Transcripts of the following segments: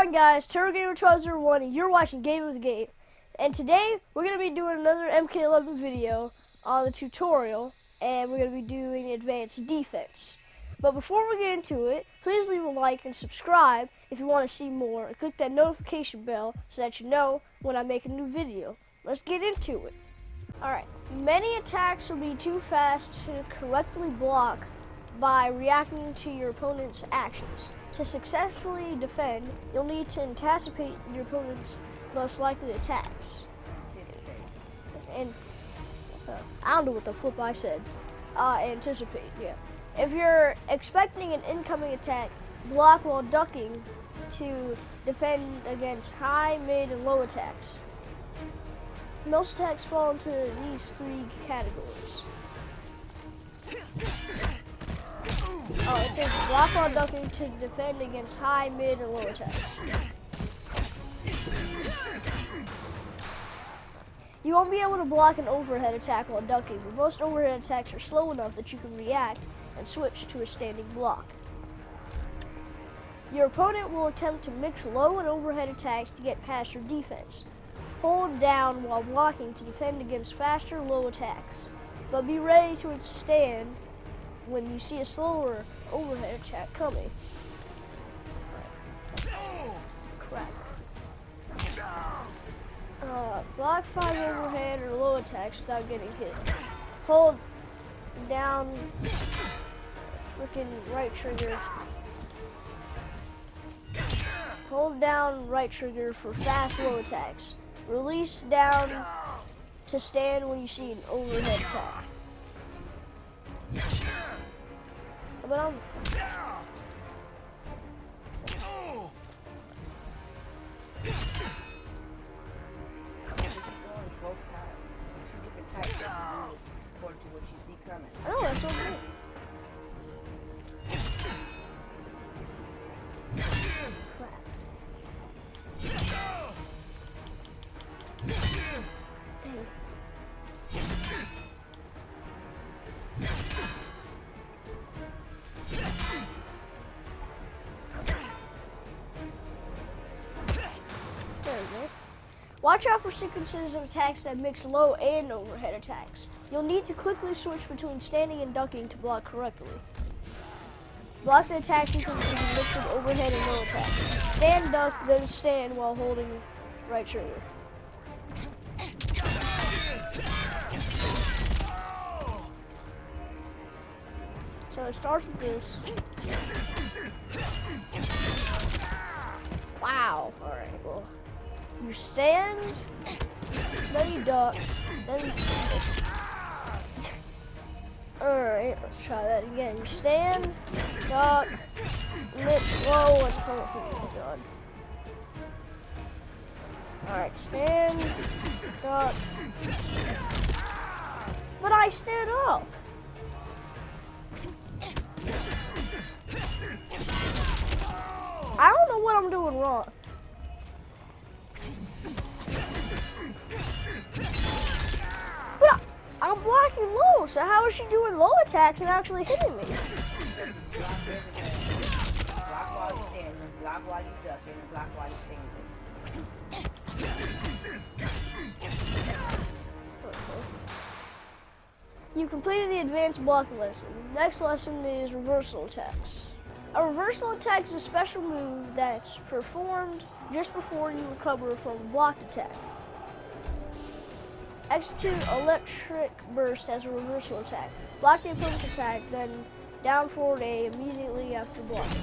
on guys, Gamertag, and you're watching Game with Gabe. And today we're going to be doing another MK11 video on the tutorial, and we're going to be doing advanced defense. But before we get into it, please leave a like and subscribe if you want to see more, and click that notification bell so that you know when I make a new video. Let's get into it. Alright, many attacks will be too fast to correctly block by reacting to your opponent's actions. To successfully defend, you'll need to anticipate your opponent's most likely attacks. And I don't know what the flip I said. Anticipate, yeah. If you're expecting an incoming attack, block while ducking to defend against high, mid, and low attacks. Most attacks fall into these three categories. It says block while ducking to defend against high, mid, and low attacks. You won't be able to block an overhead attack while ducking, but most overhead attacks are slow enough that you can react and switch to a standing block. Your opponent will attempt to mix low and overhead attacks to get past your defense. Hold down while blocking to defend against faster low attacks, but be ready to withstand when you see a slower overhead attack coming. Crap. Block 5 overhead or low attacks without getting hit. Hold down freaking right trigger. Hold down right trigger for fast low attacks. Release down to stand when you see an overhead attack. But oh, that's so great. Crap. Dang. There we go. Watch out for sequences of attacks that mix low and overhead attacks. You'll need to quickly switch between standing and ducking to block correctly. Block the attack sequence with a mix of overhead and low attacks. Stand, duck, then stand while holding right trigger. So it starts with this. Wow. Alright, well. You stand, then you duck, then alright, let's try that again. You stand, duck, mid, whoa, oh my god. Alright, stand, duck. But I stood up. I don't know what I'm doing wrong. But I'm blocking low, so how is she doing low attacks and actually hitting me? Block while you stand, block while you duck, and block while you stand. You completed the advanced blocking lesson. The next lesson is reversal attacks. A reversal attack is a special move that's performed just before you recover from a blocked attack. Execute electric burst as a reversal attack. Block the opponent's attack, then down forward A immediately after blocking.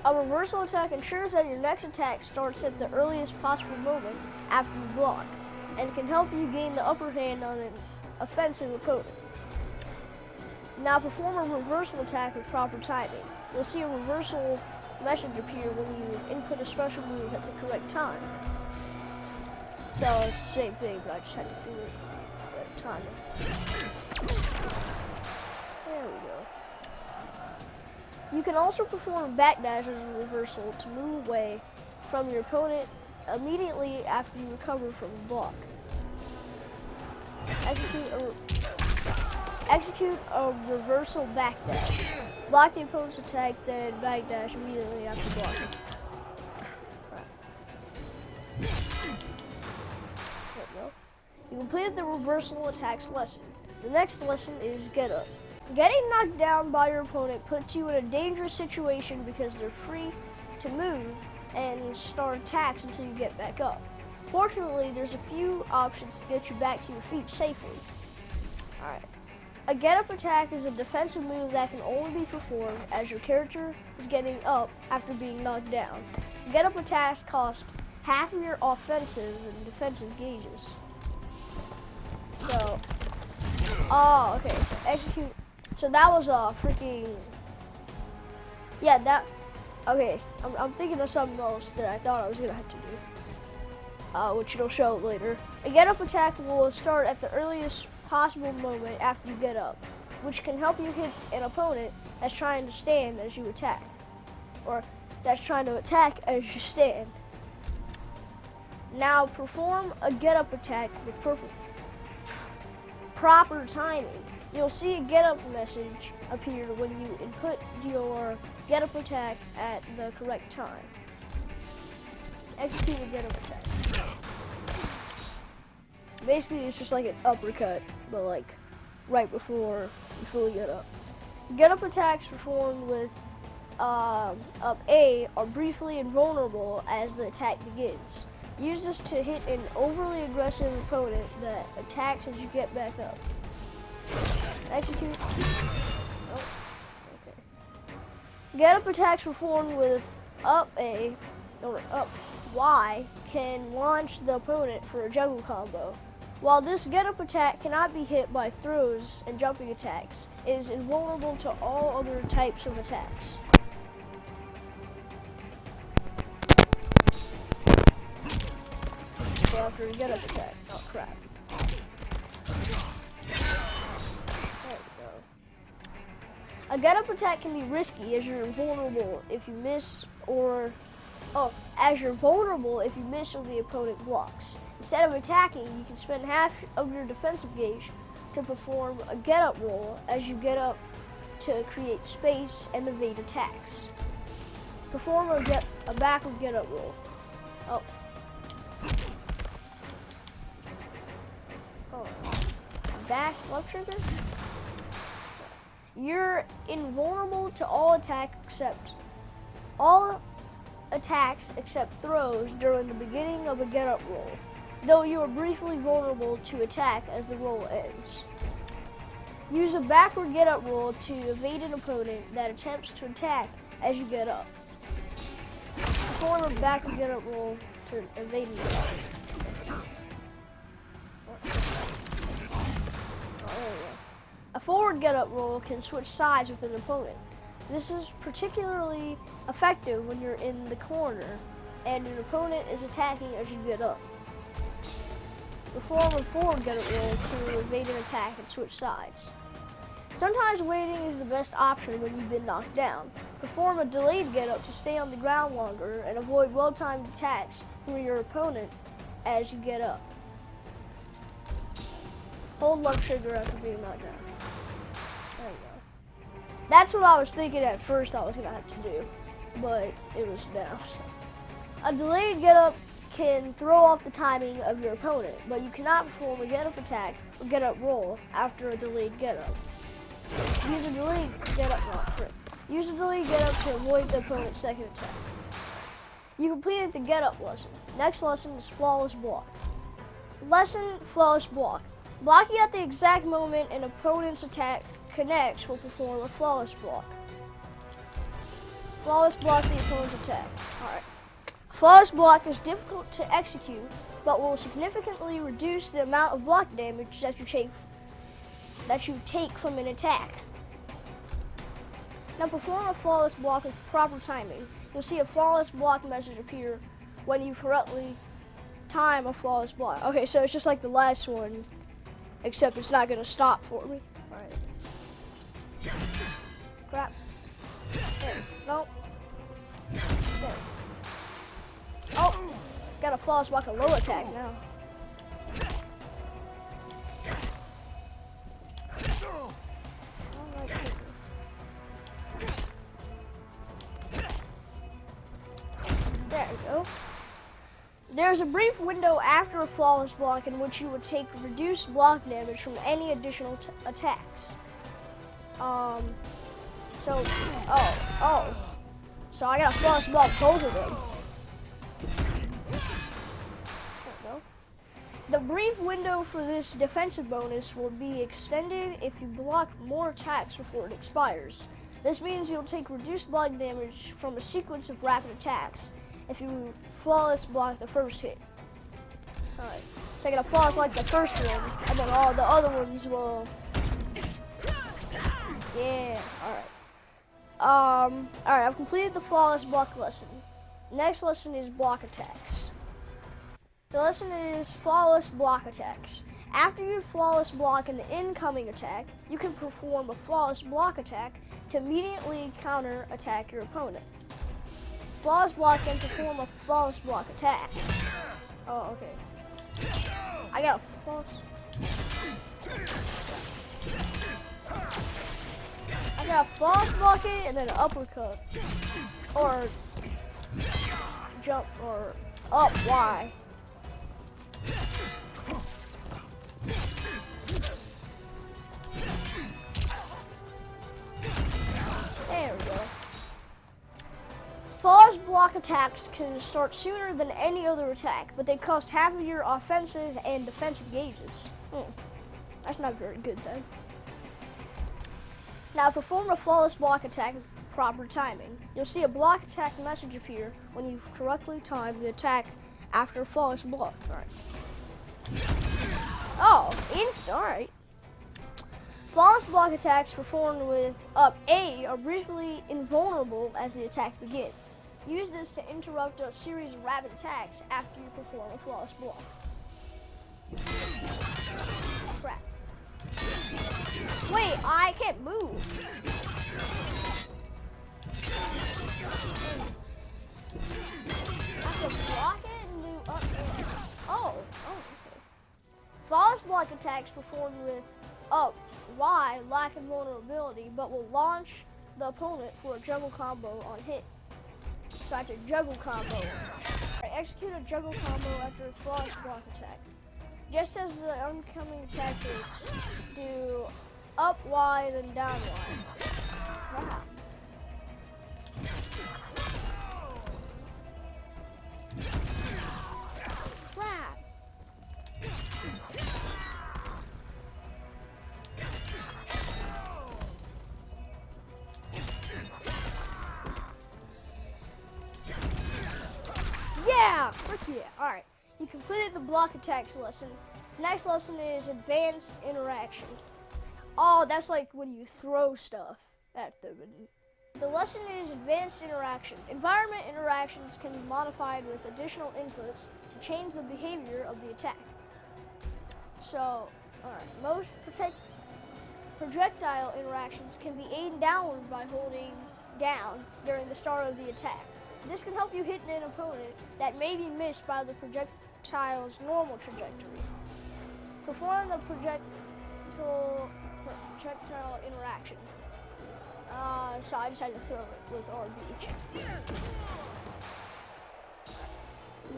A reversal attack ensures that your next attack starts at the earliest possible moment after you block, and can help you gain the upper hand on an offensive opponent. Now perform a reversal attack with proper timing. You'll see a reversal message appear when you input a special move at the correct time. So it's the same thing, but I just had to do it at timing. There we go. You can also perform backdash as a reversal to move away from your opponent immediately after you recover from a block. Execute a reversal backdash. Block the opponent's attack, then backdash immediately after blocking. There we go. You completed the reversal attacks lesson. The next lesson is get up. Getting knocked down by your opponent puts you in a dangerous situation because they're free to move and start attacks until you get back up. Fortunately, there's a few options to get you back to your feet safely. Alright. A get-up attack is a defensive move that can only be performed as your character is getting up after being knocked down. Get-up attacks cost half of your offensive and defensive gauges. So, okay, so execute. So that was a freaking, yeah, that, okay, I'm thinking of something else that I thought I was gonna have to do, which it'll show later. A get-up attack will start at the earliest possible moment after you get up, which can help you hit an opponent that's trying to stand as you attack, or that's trying to attack as you stand. Now perform a get-up attack with proper timing. You'll see a get-up message appear when you input your get-up attack at the correct time. Execute a get-up attack. Basically, it's just like an uppercut, but like right before you fully get up. Get-up attacks performed with up A are briefly invulnerable as the attack begins. Use this to hit an overly aggressive opponent that attacks as you get back up. Execute. Oh, okay. Get-up attacks performed with up A or up Y can launch the opponent for a juggle combo. While this get-up attack cannot be hit by throws and jumping attacks, it is invulnerable to all other types of attacks. So after a get-up attack, oh crap. A get-up attack can be risky as you're invulnerable if you miss or the opponent blocks. Instead of attacking, you can spend half of your defensive gauge to perform a get-up roll as you get up to create space and evade attacks. Perform a backward get-up roll. Back left trigger? You're invulnerable to all attacks except throws during the beginning of a get-up roll, though you are briefly vulnerable to attack as the roll ends. Use a backward get-up roll to evade an opponent that attempts to attack as you get up. Perform a backward get-up roll to evade an attack. A forward get-up roll can switch sides with an opponent. This is particularly effective when you're in the corner and an opponent is attacking as you get up. Perform a forward get-up roll to evade an attack and switch sides. Sometimes waiting is the best option when you've been knocked down. Perform a delayed get-up to stay on the ground longer and avoid well-timed attacks from your opponent as you get up. Hold left trigger after being knocked down. There you go. That's what I was thinking at first I was going to have to do, but it was down. A delayed get-up can throw off the timing of your opponent, but you cannot perform a get-up attack or get-up roll after a delayed get-up. Use a delayed get-up to avoid the opponent's second attack. You completed the get-up lesson. Next lesson is flawless block. Lesson flawless block. Blocking at the exact moment an opponent's attack connects will perform a flawless block. Flawless block the opponent's attack. Alright. Flawless block is difficult to execute, but will significantly reduce the amount of block damage that you take from an attack. Now perform a flawless block with proper timing. You'll see a flawless block message appear when you correctly time a flawless block. Okay, so it's just like the last one, except it's not going to stop for me. Alright. Crap. There. Nope. There. Oh! Got a flawless block, a low attack now. There we go. There's a brief window after a flawless block in which you would take reduced block damage from any additional attacks. So I gotta flawless block both of them. There we go. The brief window for this defensive bonus will be extended if you block more attacks before it expires. This means you'll take reduced block damage from a sequence of rapid attacks if you flawless block the first hit. Alright, so I gotta flawless like the first one, and then all the other ones will... Yeah, alright. Alright, I've completed the flawless block lesson. Next lesson is block attacks. The lesson is flawless block attacks. After you flawless block an incoming attack, you can perform a flawless block attack to immediately counter attack your opponent. Flawless block and perform a flawless block attack. Oh, okay. I got a flawless. I got a flawless block it and then an uppercut. Or jump or up Y. There we go. Flawless block attacks can start sooner than any other attack, but they cost half of your offensive and defensive gauges. That's not very good then. Now perform a flawless block attack with proper timing. You'll see a block attack message appear when you've correctly timed the attack after a flawless block. Alright. Oh, alright. Flawless block attacks performed with up A are briefly invulnerable as the attack begins. Use this to interrupt a series of rapid attacks after you perform a flawless block. Crap. Wait, I can't move. I have to block it and do up. Oh, okay. Flawless block attacks performed with up Y lack invulnerability, but will launch the opponent for a juggle combo on hit. So I have to juggle combo. Execute a juggle combo after a flawless block attack. Just as the oncoming attack hits, do up Y then down Y. Crap. Crap. Yeah! Frick yeah. Alright. You completed the block attacks lesson. Next lesson is advanced interaction. Oh, that's like when you throw stuff at them. The lesson is advanced interaction. Environment interactions can be modified with additional inputs to change the behavior of the attack. So, alright, most projectile interactions can be aimed downward by holding down during the start of the attack. This can help you hit an opponent that may be missed by the projectile's normal trajectory. Perform the projectile interaction. So I decided to throw it with RB.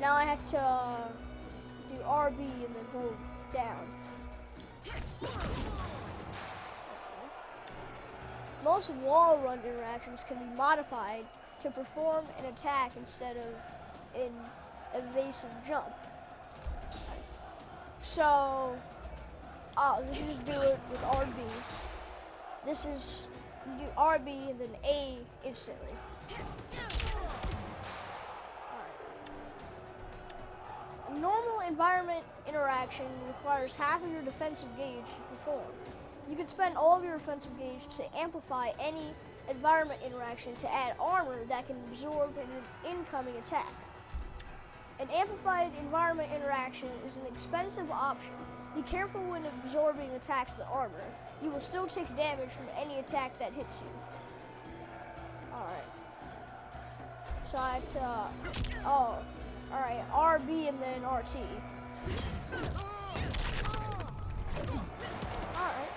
Now I have to do RB and then hold down. Most wall run interactions can be modified to perform an attack instead of an evasive jump. So, let's just do it with RB. This is, you do RB and then A instantly. A normal environment interaction requires half of your defensive gauge to perform. You can spend all of your offensive gauge to amplify any environment interaction to add armor that can absorb an incoming attack. An amplified environment interaction is an expensive option. Be careful when absorbing attacks with armor. You will still take damage from any attack that hits you. Alright. So I have to, alright, RB and then RT. Alright.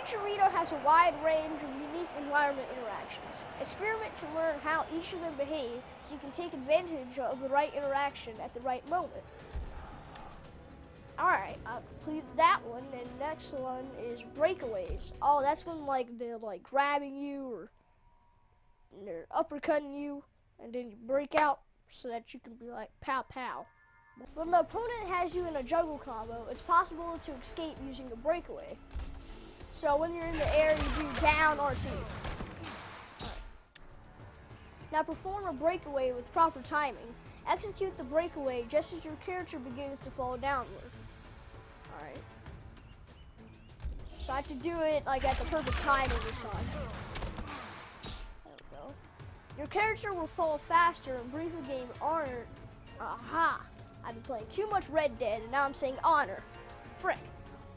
Each arena has a wide range of unique environment interactions. Experiment to learn how each of them behave so you can take advantage of the right interaction at the right moment. Alright, I've completed that one, and next one is Breakaways. Oh, that's when they're grabbing you or they're uppercutting you, and then you break out so that you can be like pow pow. When the opponent has you in a juggle combo, it's possible to escape using a breakaway. So when you're in the air, you do down RT. Now perform a breakaway with proper timing. Execute the breakaway just as your character begins to fall downward. Alright. So I have to do it at the perfect timing this time. There we go. Your character will fall faster and briefly gain honor. Aha! I've been playing too much Red Dead and now I'm saying honor. Frick.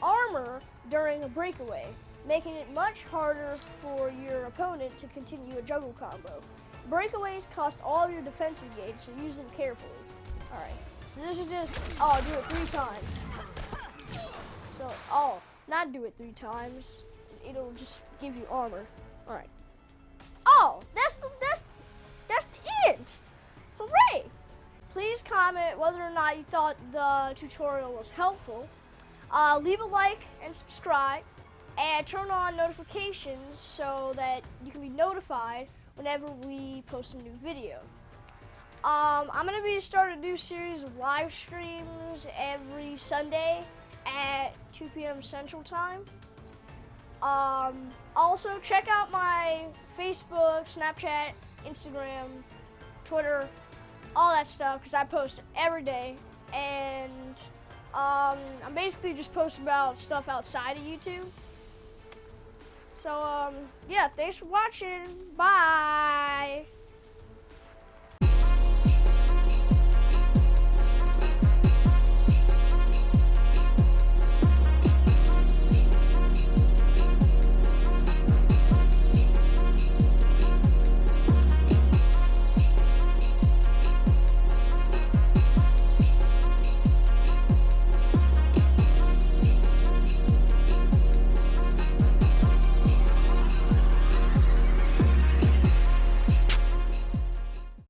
Armor during a breakaway, making it much harder for your opponent to continue a juggle combo. Breakaways cost all of your defensive gauge, so use them carefully. Alright, so this is just, do it 3 times. So, not do it 3 times. It'll just give you armor. Alright. Oh, that's the end! Hooray! Please comment whether or not you thought the tutorial was helpful. Leave a like and subscribe, and turn on notifications so that you can be notified whenever we post a new video. I'm going to be starting a new series of live streams every Sunday at 2 p.m. Central Time. Also, check out my Facebook, Snapchat, Instagram, Twitter, all that stuff, because I post every day. And I'm basically just posting about stuff outside of YouTube. So, yeah, thanks for watching. Bye.